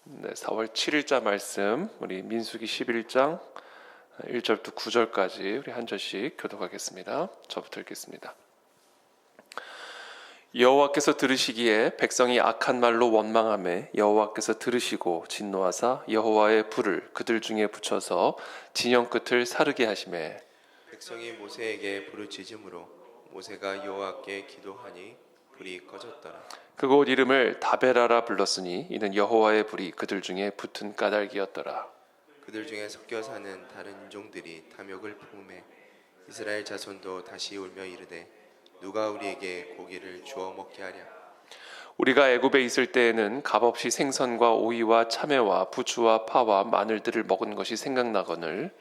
네, 4월 7일자 말씀 우리 민수기 11장 1절부터 9절까지 우리 한 절씩 교독하겠습니다. 저부터 읽겠습니다. 여호와께서 들으시기에 백성이 악한 말로 원망하매 여호와께서 들으시고 진노하사 여호와의 불을 그들 중에 붙여서 진영 끝을 사르게 하시매 백성이 모세에게 부르짖음으로 모세가 여호와께 기도하니 불이 꺼졌더라. 그곳 이름을 다베라라 불렀으니 이는 여호와의 불이 그들 중에 붙은 까닭이었더라. 그들 중에 섞여 사는 다른 인종들이 탐욕을 품음에 이스라엘 자손도 다시 울며 이르되 누가 우리에게 고기를 주어 먹게 하랴. 우리가 애굽에 있을 때에는 값없이 생선과 오이와 참외와 부추와 파와 마늘들을 먹은 것이 생각나거늘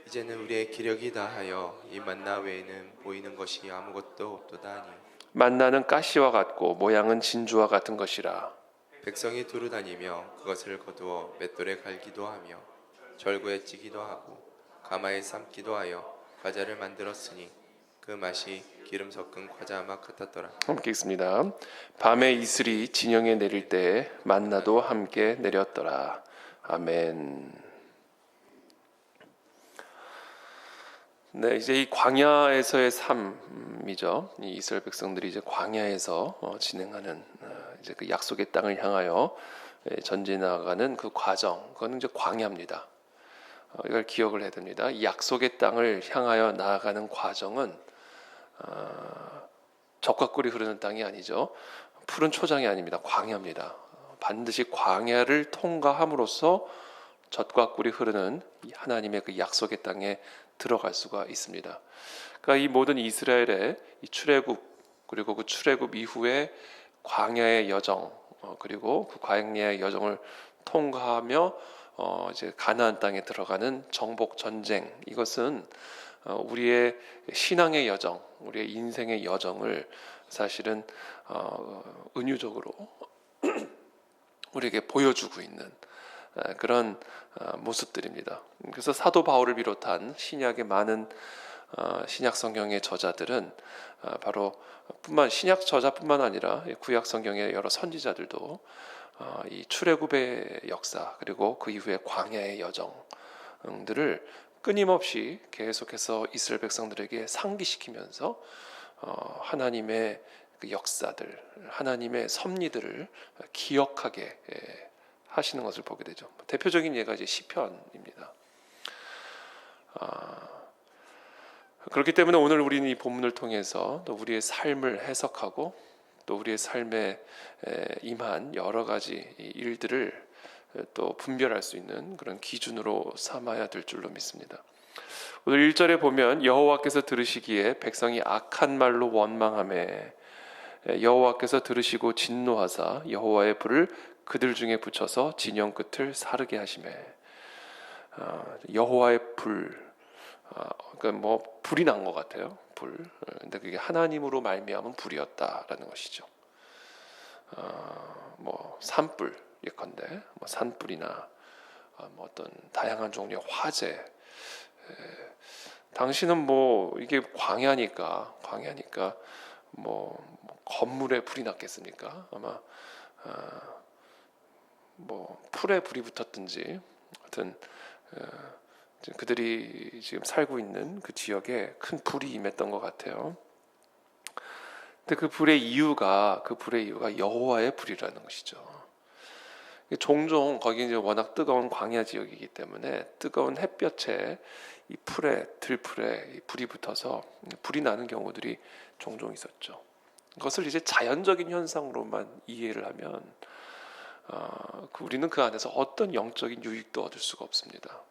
이제는 우리의 기력이 다하여 이 만나 외에는 보이는 것이 아무것도 없도다 하니 만나는 가시와 같고 모양은 진주와 같은 것이라. 백성이 두루 다니며 그것을 거두어 맷돌에 갈기도 하며 절구에 찌기도 하고 가마에 삶기도 하여 과자를 만들었으니 그 맛이 기름 섞은 과자 맛 같았더라. 함께 읽습니다. 밤에 이슬이 진영에 내릴 때 만나도 함께 내렸더라. 아멘. 네, 이제 이 광야에서의 삶이죠. 이 이스라엘 백성들이 이제 광야에서 진행하는 이제 그 약속의 땅을 향하여 전진해 나가는 그 과정, 그거는 이제 광야입니다. 이걸 기억을 해야 됩니다. 이 약속의 땅을 향하여 나아가는 과정은 젖과 꿀이 흐르는 땅이 아니죠. 푸른 초장이 아닙니다. 광야입니다. 반드시 광야를 통과함으로써 젖과 꿀이 흐르는 하나님의 그 약속의 땅에 들어갈 수가 있습니다. 그러니까 이 모든 이스라엘의 이 출애굽 그리고 그 출애굽 이후에 광야의 여정 그리고 그 광야의 여정을 통과하며 이제 가나안 땅에 들어가는 정복 전쟁, 이것은 우리의 신앙의 여정, 우리의 인생의 여정을 사실은 은유적으로 우리에게 보여주고 있는 그런 모습들입니다. 그래서 사도 바울을 비롯한 신약의 많은 신약 성경의 저자들은 바로 신약 저자뿐만 아니라 구약 성경의 여러 선지자들도 이 출애굽의 역사 그리고 그 이후의 광야의 여정들을 끊임없이 계속해서 이스라엘 백성들에게 상기시키면서 하나님의 그 역사들, 하나님의 섭리들을 기억하게 하시는 것을 보게 되죠. 대표적인 예가 이제 시편입니다. 그렇기 때문에 오늘 우리는 이 본문을 통해서 또 우리의 삶을 해석하고 또 우리의 삶에 임한 여러 가지 일들을 또 분별할 수 있는 그런 기준으로 삼아야 될 줄로 믿습니다. 오늘 1절에 보면 여호와께서 들으시기에 백성이 악한 말로 원망하매 여호와께서 들으시고 진노하사 여호와의 불을 그들 중에 붙여서 진영 끝을 사르게 하시매. 여호와의 불, 그러니까 뭐 불이 난 것 같아요. 불. 근데 그게 하나님으로 말미암은 불이었다라는 것이죠. 뭐 산불 예컨대, 뭐 산불이나 뭐 어떤 다양한 종류의 화재. 당신은 뭐 이게 광야니까 뭐 건물에 불이 났겠습니까? 아마 뭐 풀에 불이 붙었든지 하여튼 그들이 지금 살고 있는 그 지역에 큰 불이 임했던 것 같아요. 근데 그 불의 이유가 여호와의 불이라는 것이죠. 종종 거기 이제 워낙 뜨거운 광야 지역이기 때문에 뜨거운 햇볕에 이 들풀에 불이 붙어서 불이 나는 경우들이 종종 있었죠. 그것을 이제 자연적인 현상으로만 이해를 하면 우리는 그 안에서 어떤 영적인 유익도 얻을 수가 없습니다.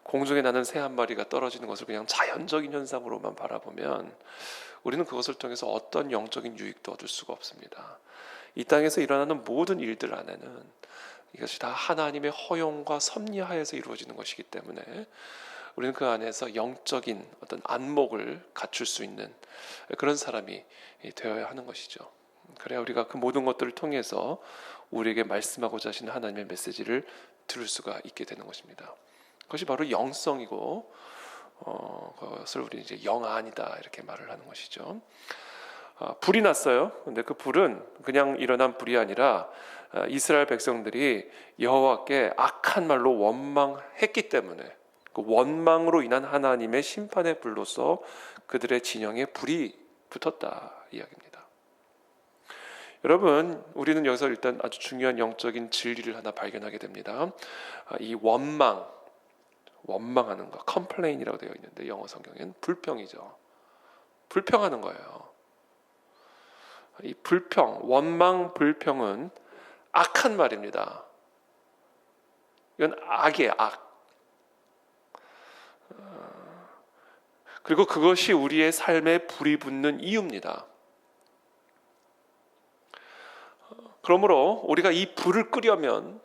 공중에 나는 새 한 마리가 떨어지는 것을 그냥 자연적인 현상으로만 바라보면 우리는 그것을 통해서 어떤 영적인 유익도 얻을 수가 없습니다. 이 땅에서 일어나는 모든 일들 안에는 이것이 다 하나님의 허용과 섭리하에서 이루어지는 것이기 때문에 우리는 그 안에서 영적인 어떤 안목을 갖출 수 있는 그런 사람이 되어야 하는 것이죠. 그래야 우리가 그 모든 것들을 통해서 우리에게 말씀하고자 하시는 하나님의 메시지를 들을 수가 있게 되는 것입니다. 그것이 바로 영성이고 그것을 우리 이제 영안이다 이렇게 말을 하는 것이죠. 불이 났어요. 근데 그 불은 그냥 일어난 불이 아니라 이스라엘 백성들이 여호와께 악한 말로 원망했기 때문에 그 원망으로 인한 하나님의 심판의 불로서 그들의 진영에 불이 붙었다 이야기입니다. 여러분, 우리는 여기서 일단 아주 중요한 영적인 진리를 하나 발견하게 됩니다. 이 원망하는 거, complain이라고 되어 있는데 영어 성경에는 불평이죠. 불평하는 거예요. 이 불평, 원망, 불평은 악한 말입니다. 이건 악이에요, 악. 그리고 그것이 우리의 삶에 불이 붙는 이유입니다. 그러므로 우리가 이 불을 끄려면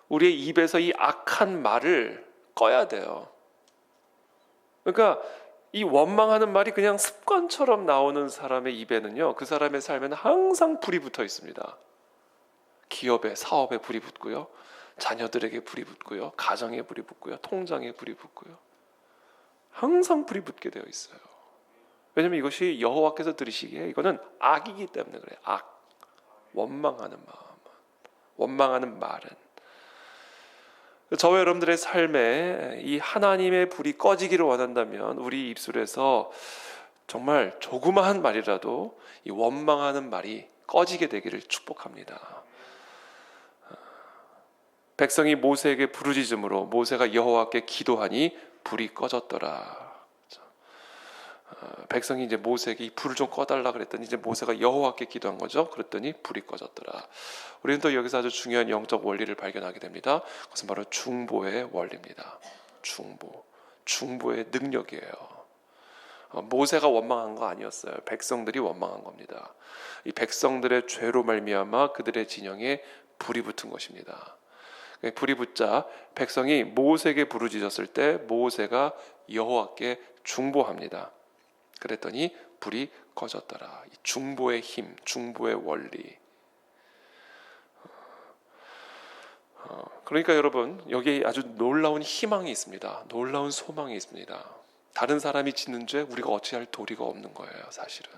우리의 입에서 이 악한 말을 꺼야 돼요. 그러니까 이 원망하는 말이 그냥 습관처럼 나오는 사람의 입에는요, 그 사람의 삶에는 항상 불이 붙어 있습니다. 기업에, 사업에 불이 붙고요, 자녀들에게 불이 붙고요, 가정에 불이 붙고요, 통장에 불이 붙고요, 항상 불이 붙게 되어 있어요. 왜냐하면 이것이 여호와께서 들으시기에 이거는 악이기 때문에 그래요. 악. 원망하는 마음, 원망하는 말은 저와 여러분들의 삶에 이 하나님의 불이 꺼지기를 원한다면 우리 입술에서 정말 조그마한 말이라도 이 원망하는 말이 꺼지게 되기를 축복합니다. 백성이 모세에게 부르짖음으로 모세가 여호와께 기도하니 불이 꺼졌더라. 백성이 이제 모세에게 이 불을 좀 꺼달라 그랬더니 이제 모세가 여호와께 기도한 거죠. 그랬더니 불이 꺼졌더라. 우리는 또 여기서 아주 중요한 영적 원리를 발견하게 됩니다. 그것은 바로 중보의 원리입니다. 중보의 능력이에요. 모세가 원망한 거 아니었어요. 백성들이 원망한 겁니다. 이 백성들의 죄로 말미암아 그들의 진영에 불이 붙은 것입니다. 불이 붙자 백성이 모세에게 부르짖었을 때 모세가 여호와께 중보합니다. 그랬더니 불이 꺼졌더라. 이 중보의 힘, 중보의 원리. 그러니까 여러분, 여기 아주 놀라운 희망이 있습니다. 놀라운 소망이 있습니다. 다른 사람이 짓는 죄 우리가 어찌할 도리가 없는 거예요, 사실은.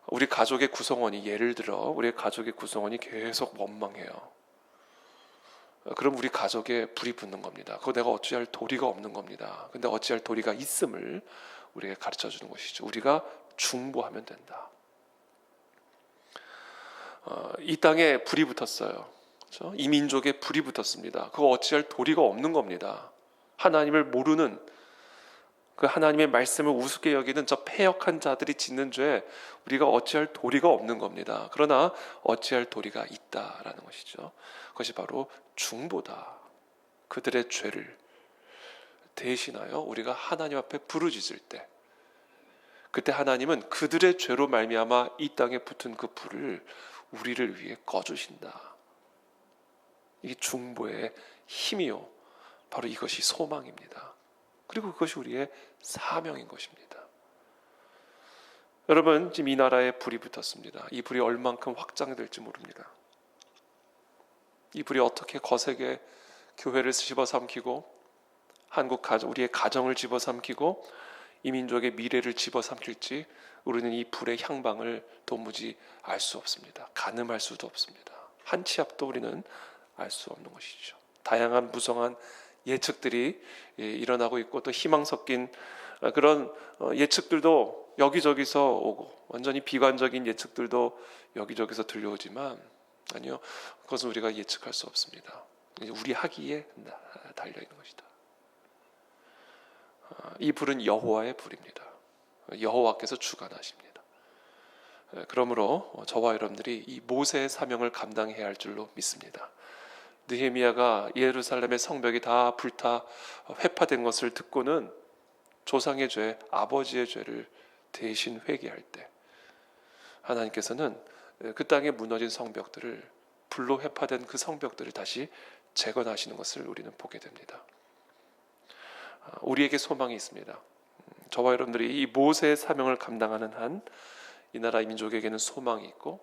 우리 가족의 구성원이, 예를 들어 우리 가족의 구성원이 계속 원망해요. 그럼 우리 가족에 불이 붙는 겁니다. 그거 내가 어찌할 도리가 없는 겁니다. 근데 어찌할 도리가 있음을 우리에게 가르쳐 주는 것이죠. 우리가 중보하면 된다. 이 땅에 불이 붙었어요. 그렇죠? 이 민족에 불이 붙었습니다. 그거 어찌할 도리가 없는 겁니다. 하나님을 모르는, 그 하나님의 말씀을 우습게 여기는 저 패역한 자들이 짓는 죄 우리가 어찌할 도리가 없는 겁니다. 그러나 어찌할 도리가 있다라는 것이죠. 그것이 바로 중보다. 그들의 죄를 대신하여 우리가 하나님 앞에 부르짖을 때, 그때 하나님은 그들의 죄로 말미암아 이 땅에 붙은 그 불을 우리를 위해 꺼주신다. 이게 중보의 힘이요, 바로 이것이 소망입니다. 그리고 그것이 우리의 사명인 것입니다. 여러분, 지금 이 나라에 불이 붙었습니다. 이 불이 얼만큼 확장될지 모릅니다. 이 불이 어떻게 거세게 교회를 집어삼키고 한국 우리의 가정을 집어삼키고 이 민족의 미래를 집어삼킬지 우리는 이 불의 향방을 도무지 알 수 없습니다. 가늠할 수도 없습니다. 한 치 앞도 우리는 알 수 없는 것이죠. 다양한 무성한 예측들이 일어나고 있고 또 희망 섞인 그런 예측들도 여기저기서 오고, 완전히 비관적인 예측들도 여기저기서 들려오지만 아니요, 그것은 우리가 예측할 수 없습니다. 우리 하기에 달려있는 것이다. 이 불은 여호와의 불입니다. 여호와께서 주관하십니다. 그러므로 저와 여러분들이 이 모세의 사명을 감당해야 할 줄로 믿습니다. 느헤미야가 예루살렘의 성벽이 다 불타 회파된 것을 듣고는 조상의 죄, 아버지의 죄를 대신 회개할 때 하나님께서는 그 땅에 무너진 성벽들을, 불로 회파된 그 성벽들을 다시 재건하시는 것을 우리는 보게 됩니다. 우리에게 소망이 있습니다. 저와 여러분들이 이 모세의 사명을 감당하는 한 이 나라 민족에게는 소망이 있고,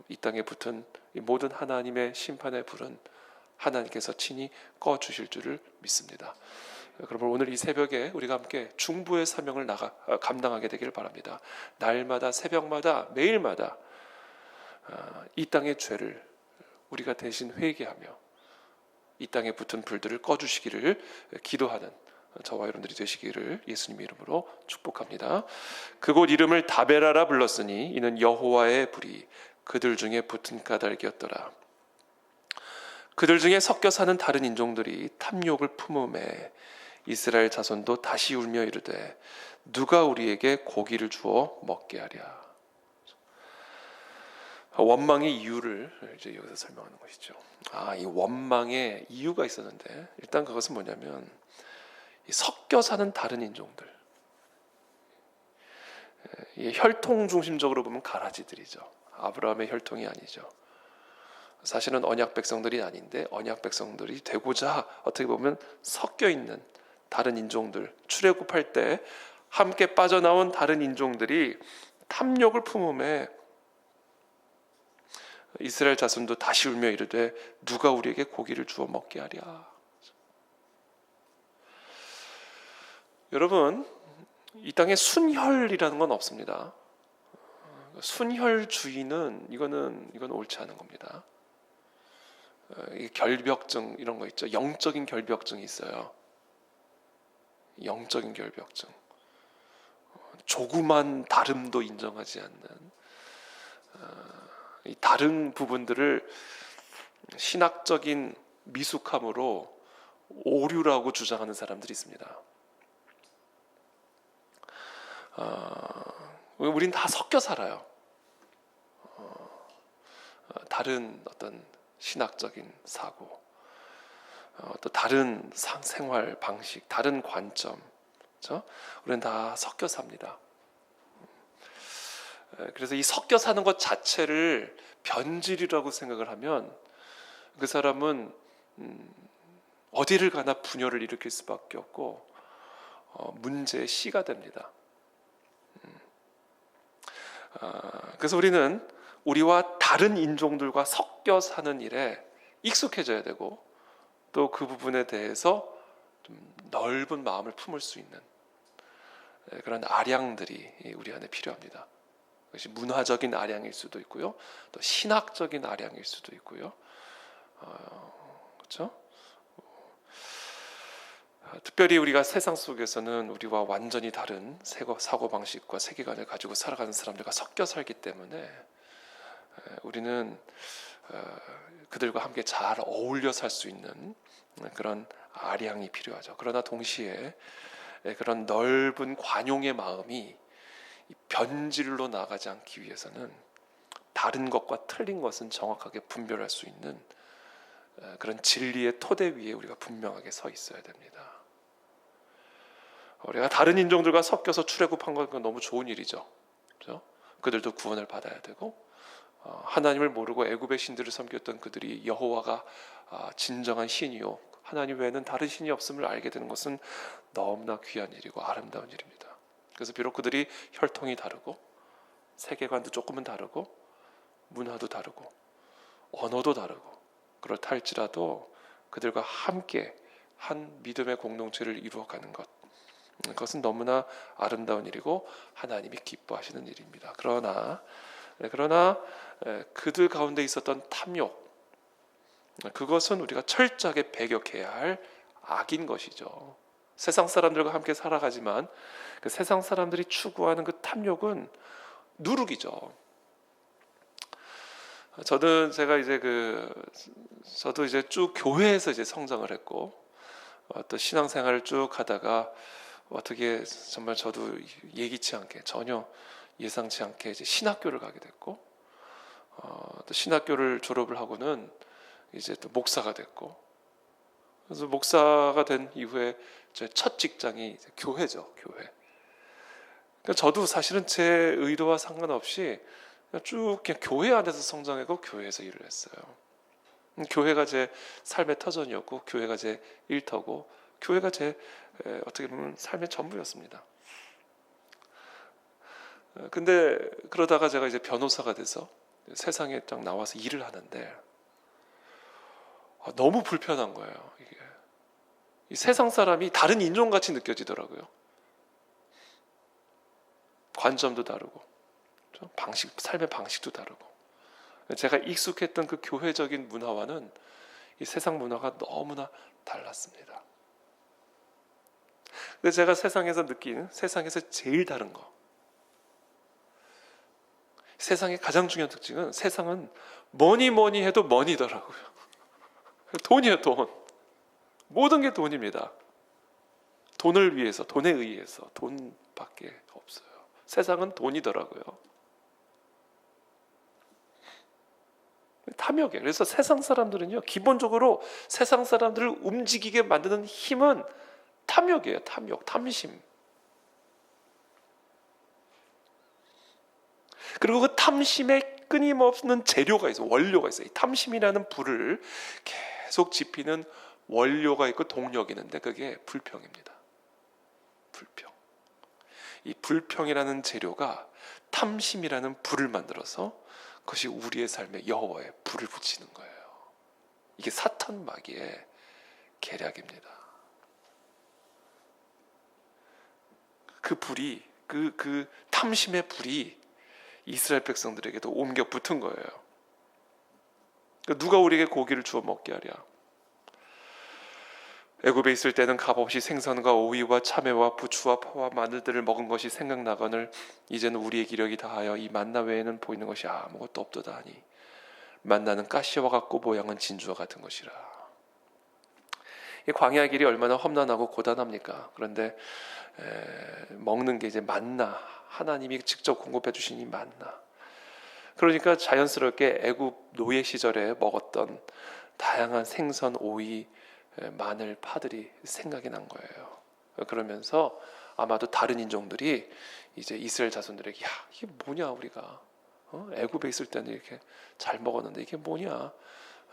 이 땅에 붙은 이 모든 하나님의 심판의 불은 하나님께서 친히 꺼주실 줄을 믿습니다. 그러면 오늘 이 새벽에 우리가 함께 중보의 사명을 감당하게 되기를 바랍니다. 날마다 새벽마다 매일마다 이 땅의 죄를 우리가 대신 회개하며 이 땅에 붙은 불들을 꺼주시기를 기도하는 저와 여러분들이 되시기를 예수님의 이름으로 축복합니다. 그곳 이름을 다베라라 불렀으니 이는 여호와의 불이 그들 중에 붙은 까닭이었더라. 그들 중에 섞여 사는 다른 인종들이 탐욕을 품음에 이스라엘 자손도 다시 울며 이르되 누가 우리에게 고기를 주어 먹게 하랴. 원망의 이유를 이제 여기서 설명하는 것이죠. 이 원망의 이유가 있었는데 일단 그것은 뭐냐면 섞여 사는 다른 인종들, 혈통 중심적으로 보면 가라지들이죠. 아브라함의 혈통이 아니죠. 사실은 언약 백성들이 아닌데 언약 백성들이 되고자 어떻게 보면 섞여 있는 다른 인종들, 출애굽할 때 함께 빠져나온 다른 인종들이 탐욕을 품음에 이스라엘 자손도 다시 울며 이르되 누가 우리에게 고기를 주어 먹게 하랴. 여러분, 이 땅에 순혈이라는 건 없습니다. 순혈주의는 이건 옳지 않은 겁니다. 결벽증 이런 거 있죠. 영적인 결벽증이 있어요. 영적인 결벽증. 조그만 다름도 인정하지 않는 이 다른 부분들을 신학적인 미숙함으로 오류라고 주장하는 사람들이 있습니다. 우린 다 섞여 살아요. 다른 어떤 신학적인 사고, 또 다른 생활 방식, 다른 관점, 그렇죠? 우리는 다 섞여 삽니다. 그래서 이 섞여 사는 것 자체를 변질이라고 생각을 하면 그 사람은 어디를 가나 분열을 일으킬 수밖에 없고 문제의 씨가 됩니다. 그래서 우리는 우리와 다른 인종들과 섞여 사는 일에 익숙해져야 되고 또 그 부분에 대해서 좀 넓은 마음을 품을 수 있는 그런 아량들이 우리 안에 필요합니다. 그것이 문화적인 아량일 수도 있고요, 또 신학적인 아량일 수도 있고요, 그렇죠? 특별히 우리가 세상 속에서는 우리와 완전히 다른 사고 방식과 세계관을 가지고 살아가는 사람들과 섞여 살기 때문에 우리는 그들과 함께 잘 어울려 살 수 있는 그런 아량이 필요하죠. 그러나 동시에 그런 넓은 관용의 마음이 변질로 나가지 않기 위해서는 다른 것과 틀린 것은 정확하게 분별할 수 있는 그런 진리의 토대 위에 우리가 분명하게 서 있어야 됩니다. 우리가 다른 인종들과 섞여서 출애굽한 건 너무 좋은 일이죠. 그렇죠? 그들도 구원을 받아야 되고 하나님을 모르고 애굽의 신들을 섬겼던 그들이 여호와가 진정한 신이요 하나님 외에는 다른 신이 없음을 알게 되는 것은 너무나 귀한 일이고 아름다운 일입니다. 그래서 비록 그들이 혈통이 다르고 세계관도 조금은 다르고 문화도 다르고 언어도 다르고 그렇다 할지라도 그들과 함께 한 믿음의 공동체를 이루어가는 것, 그것은 너무나 아름다운 일이고 하나님이 기뻐하시는 일입니다. 그러나 그들 가운데 있었던 탐욕, 그것은 우리가 철저하게 배격해야 할 악인 것이죠. 세상 사람들과 함께 살아가지만 그 세상 사람들이 추구하는 그 탐욕은 누룩이죠. 저도 이제 쭉 교회에서 이제 성장을 했고 또 신앙생활을 쭉 하다가 어떻게 정말 저도 예기치 않게 전혀 예상치 않게 이제 신학교를 가게 됐고 또 신학교를 졸업을 하고는 이제 또 목사가 됐고, 그래서 목사가 된 이후에 제 첫 직장이 이제 교회죠, 교회. 그러니까 저도 사실은 제 의도와 상관없이 그냥 교회 안에서 성장하고 교회에서 일을 했어요. 교회가 제 삶의 터전이었고 교회가 제 일터고 교회가 제 어떻게 보면 삶의 전부였습니다. 근데 그러다가 제가 이제 변호사가 돼서 세상에 딱 나와서 일을 하는데 너무 불편한 거예요. 이 세상 사람이 다른 인종같이 느껴지더라고요. 관점도 다르고 삶의 방식도 다르고. 제가 익숙했던 그 교회적인 문화와는 이 세상 문화가 너무나 달랐습니다. 근데 제가 세상에서 느낀, 세상에서 제일 다른 거, 세상의 가장 중요한 특징은, 세상은 뭐니 해도 머니더라고요. 돈이에요, 돈. 모든 게 돈입니다. 돈을 위해서, 돈에 의해서, 돈밖에 없어요. 세상은 돈이더라고요. 탐욕이에요. 그래서 세상 사람들은요, 기본적으로 세상 사람들을 움직이게 만드는 힘은 탐욕이에요. 탐욕, 탐심. 그리고 그 탐심에 끊임없는 재료가 있어요. 원료가 있어요. 이 탐심이라는 불을 계속 지피는 원료가 있고 동력이 있는데, 그게 불평입니다. 불평. 이 불평이라는 재료가 탐심이라는 불을 만들어서 그것이 우리의 삶에 여호와의 불을 붙이는 거예요. 이게 사탄 마귀의 계략입니다. 그 불이, 그 탐심의 불이 이스라엘 백성들에게도 옮겨 붙은 거예요. 누가 우리에게 고기를 주워 먹게 하랴? 애굽에 있을 때는 값없이 생선과 오이와 참외와 부추와 파와 마늘들을 먹은 것이 생각나거늘 이제는 우리의 기력이 다하여 이 만나 외에는 보이는 것이 아무것도 없도다 하니 만나는 가시와 같고 모양은 진주와 같은 것이라. 이 광야 길이 얼마나 험난하고 고단합니까? 그런데 먹는 게 이제 만나, 하나님이 직접 공급해 주신 이 만나. 그러니까 자연스럽게 애굽 노예 시절에 먹었던 다양한 생선, 오이, 마늘, 파들이 생각이 난 거예요. 그러면서 아마도 다른 인종들이 이제 이스라엘 자손들에게, 야, 이게 뭐냐, 우리가 애굽에 있을 때는 이렇게 잘 먹었는데 이게 뭐냐,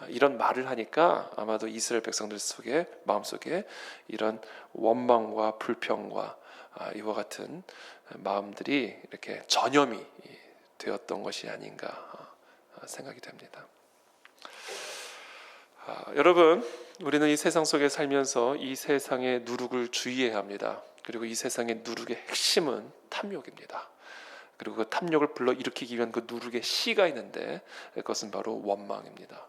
이런 말을 하니까 아마도 이스라엘 백성들 속에, 마음속에 이런 원망과 불평과 이와 같은 마음들이 이렇게 전염이 되었던 것이 아닌가 생각이 됩니다. 여러분, 우리는 이 세상 속에 살면서 이 세상의 누룩을 주의해야 합니다. 그리고 이 세상의 누룩의 핵심은 탐욕입니다. 그리고 그 탐욕을 불러일으키기 위한 그 누룩의 씨가 있는데, 그것은 바로 원망입니다.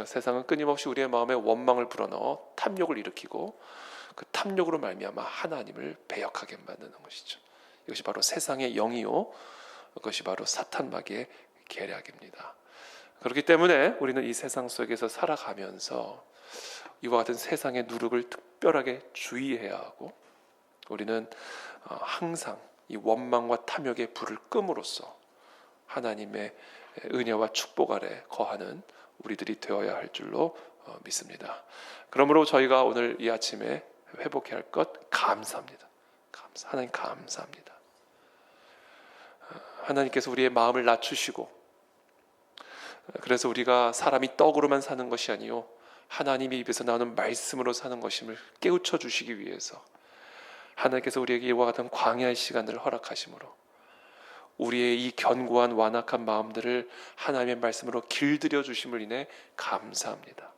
세상은 끊임없이 우리의 마음에 원망을 불어넣어 탐욕을 일으키고, 그 탐욕으로 말미암아 하나님을 배역하게 만드는 것이죠. 이것이 바로 세상의 영이요, 그것이 바로 사탄 마귀의 계략입니다. 그렇기 때문에 우리는 이 세상 속에서 살아가면서 이와 같은 세상의 누룩을 특별하게 주의해야 하고, 우리는 항상 이 원망과 탐욕의 불을 끔으로써 하나님의 은혜와 축복 아래 거하는 우리들이 되어야 할 줄로 믿습니다. 그러므로 저희가 오늘 이 아침에 회복해야 할 것, 감사합니다. 하나님 감사합니다. 하나님께서 우리의 마음을 낮추시고, 그래서 우리가 사람이 떡으로만 사는 것이 아니요 하나님의 입에서 나오는 말씀으로 사는 것임을 깨우쳐 주시기 위해서 하나님께서 우리에게 이와 같은 광야의 시간들을 허락하심으로 우리의 이 견고한 완악한 마음들을 하나님의 말씀으로 길들여 주심을 인해 감사합니다.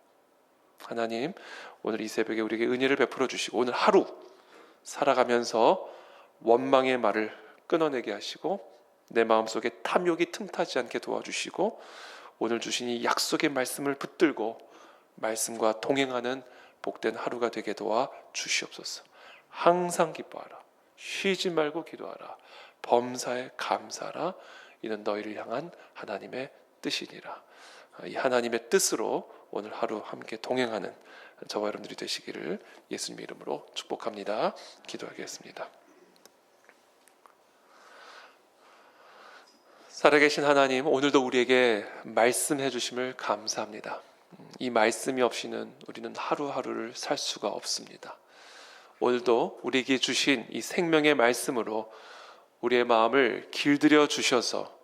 하나님, 오늘 이 새벽에 우리에게 은혜를 베풀어 주시고, 오늘 하루 살아가면서 원망의 말을 끊어내게 하시고, 내 마음속에 탐욕이 틈타지 않게 도와주시고, 오늘 주신 이 약속의 말씀을 붙들고 말씀과 동행하는 복된 하루가 되게 도와 주시옵소서. 항상 기뻐하라. 쉬지 말고 기도하라. 범사에 감사하라. 이는 너희를 향한 하나님의 뜻이니라. 이 하나님의 뜻으로 오늘 하루 함께 동행하는 저와 여러분들이 되시기를 예수님의 이름으로 축복합니다. 기도하겠습니다. 살아계신 하나님, 오늘도 우리에게 말씀해 주심을 감사합니다. 이 말씀이 없이는 우리는 하루하루를 살 수가 없습니다. 오늘도 우리에게 주신 이 생명의 말씀으로 우리의 마음을 길들여 주셔서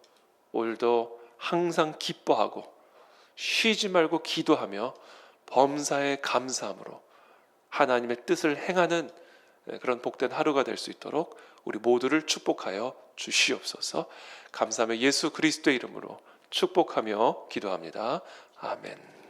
오늘도 항상 기뻐하고 쉬지 말고 기도하며 범사에 감사함으로 하나님의 뜻을 행하는 그런 복된 하루가 될 수 있도록 우리 모두를 축복하여 주시옵소서. 감사하며 예수 그리스도의 이름으로 축복하며 기도합니다. 아멘.